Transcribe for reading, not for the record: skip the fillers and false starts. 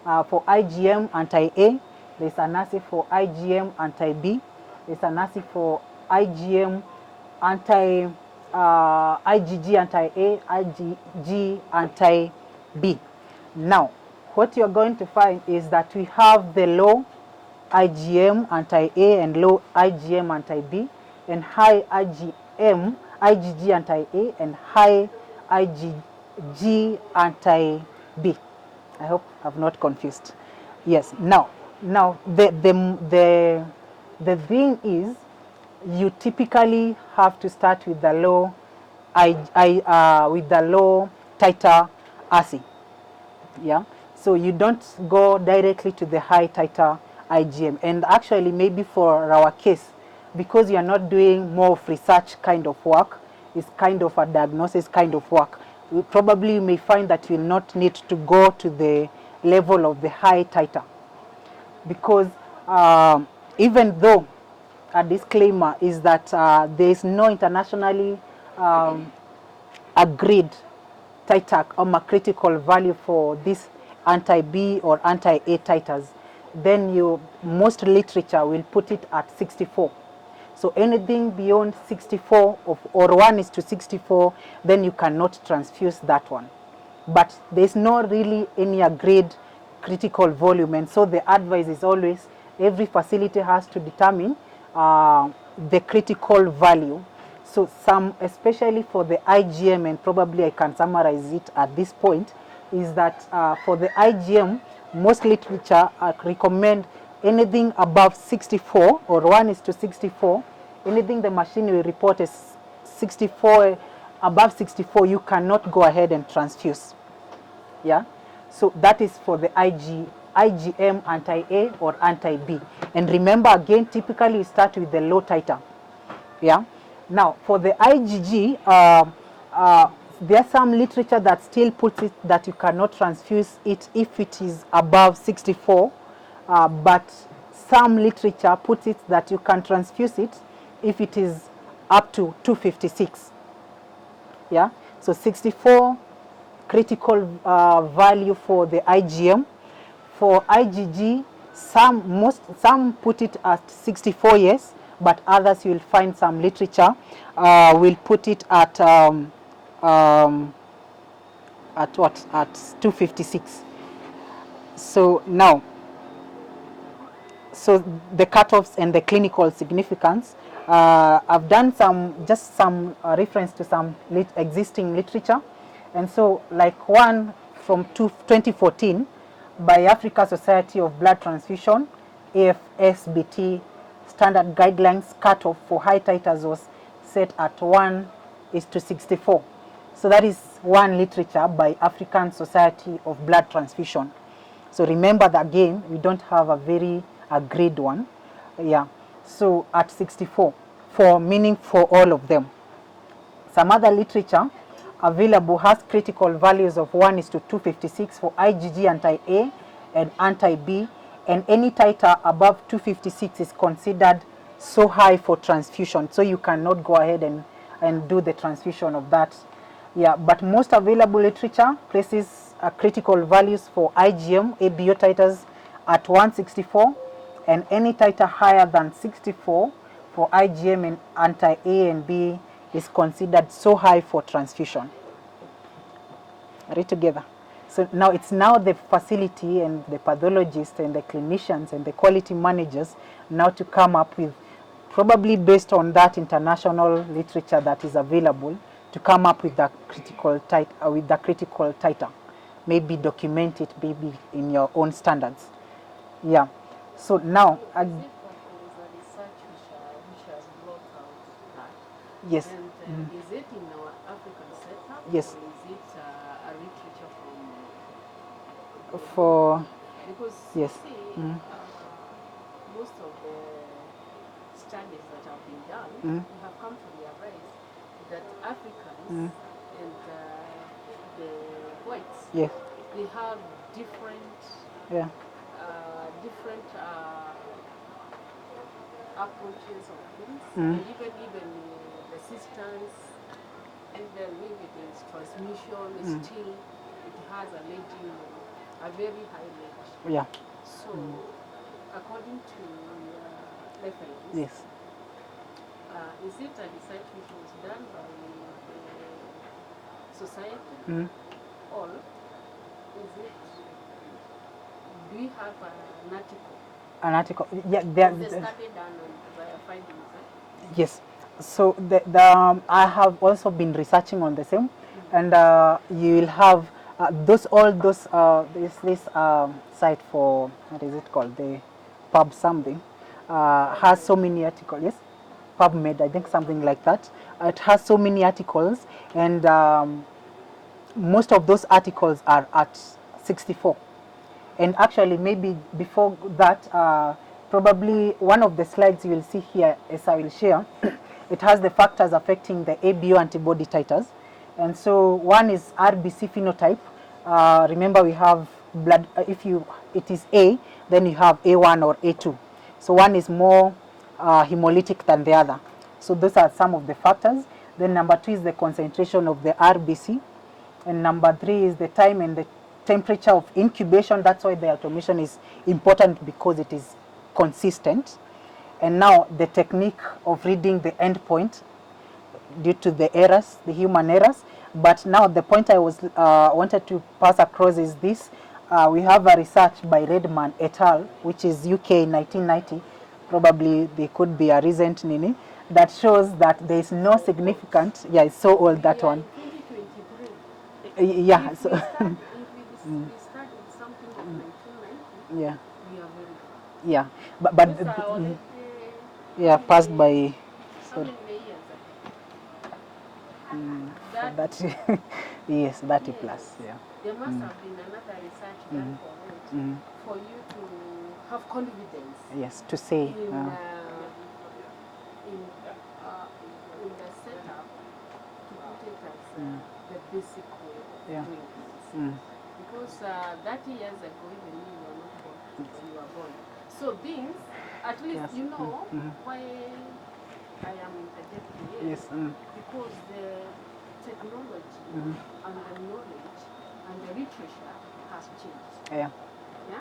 for IgM anti-A. There's an assay for IgM anti-B. There's an assay for IgM IgG anti-A, IgG anti-B. Now, what you're going to find is that we have the low IgM anti-A and low IgM anti-B, and high IgG anti-A and high IgG anti-B. I hope I've not confused. Yes. Now the thing is, you typically have to start with the low with the low titer assay. Yeah. So you don't go directly to the high titer IgM. And actually, maybe for our case, because you are not doing more of research kind of work, it's kind of a diagnosis kind of work, we probably may find that you will not need to go to the level of the high titer. Because even though a disclaimer is that there is no internationally agreed titer or critical value for this anti-B or anti-A titers, then most literature will put it at 64. So anything beyond 64 or 1:64, then you cannot transfuse that one. But there's not really any agreed critical volume, and so the advice is always every facility has to determine the critical value. So some, especially for the IgM, and probably I can summarize it at this point, is that for the IgM, most literature recommend anything above 64 or 1:64. Anything the machine will report is 64, above 64, you cannot go ahead and transfuse. Yeah. So that is for the IgM anti-A or anti-B. And remember again, typically you start with the low titer. Yeah. Now for the IgG, there's some literature that still puts it that you cannot transfuse it if it is above 64, but some literature puts it that you can transfuse it if it is up to 256. Yeah. So 64 critical value for the IgM. For IgG, some put it at 64 years, but others you will find some literature will put it at what? At 256. So now, so the cutoffs and the clinical significance. I've done some reference to some existing literature, and so like one from 2014 by Africa Society of Blood Transfusion, AFSBT standard guidelines cutoff for high titers was set at 1:64. So that is one literature by African Society of Blood Transfusion. So remember that again, we don't have a very agreed one. Yeah. So at 64, meaning for all of them. Some other literature available has critical values of 1:256 for IgG anti-A and anti-B, and any titer above 256 is considered so high for transfusion. So you cannot go ahead and do the transfusion of that. Yeah, but most available literature places critical values for IgM, ABO titers at 1:64, and any titer higher than 64 for IgM and anti-A and B is considered so high for transfusion. Are we together? So now it's now the facility and the pathologists and the clinicians and the quality managers now to come up with, probably based on that international literature that is available, to come up with the critical titer. Maybe document it, maybe in your own standards. Yeah. So now, yes. And is it in our African setup? Yes. Or is it a literature from? For. Because yes. See, most of the studies that have been done, we have come to realize that Africans and the whites, yes, they have different, different approaches of things, and even resistance, and then maybe there's transmission, still it has a leading a very high rate. Yeah. So, according to reference, Yes. Is it a research which was done by the society, or is it? Do we have an article? An article. Yeah. Of the study done on their findings? Yes. So I have also been researching on the same, and you will have all those this site for, what is it called, the pub something, has so many articles. Yes, PubMed, I think, something like that. It has so many articles, and most of those articles are at 64. And actually, maybe before that, probably one of the slides you will see here, as I will share, it has the factors affecting the ABO antibody titers. And so one is RBC phenotype. Remember, we have blood, if it is A, then you have A1 or A2. So one is more hemolytic than the other. So those are some of the factors. Then number 2 is the concentration of the RBC. And number 3 is the time and the temperature of incubation. That's why the automation is important, because it is consistent. And now the technique of reading the endpoint due to the errors, the human errors. But now the point I was wanted to pass across is this. We have a research by Redman et al., which is UK in 1990. Probably they could be a recent nini, that shows that there is no significant. Yeah, it's so old, that one. 2023. Yeah. If So we start with something of 1990, yeah, we are very far. yeah. But These are already yeah, passed by. how So many years ago? that yes, 30 plus. Yes, Yeah. there must have been another research done for it, for you to have confidence Yes, to say. In the setup, to put it as the basic way of Yeah. doing things. Because 30 years ago, even you were not born when you were born. So beings, at least Yes. you know why I am interjecting here. Yes. Because the technology and the knowledge and the literature has changed. Yeah.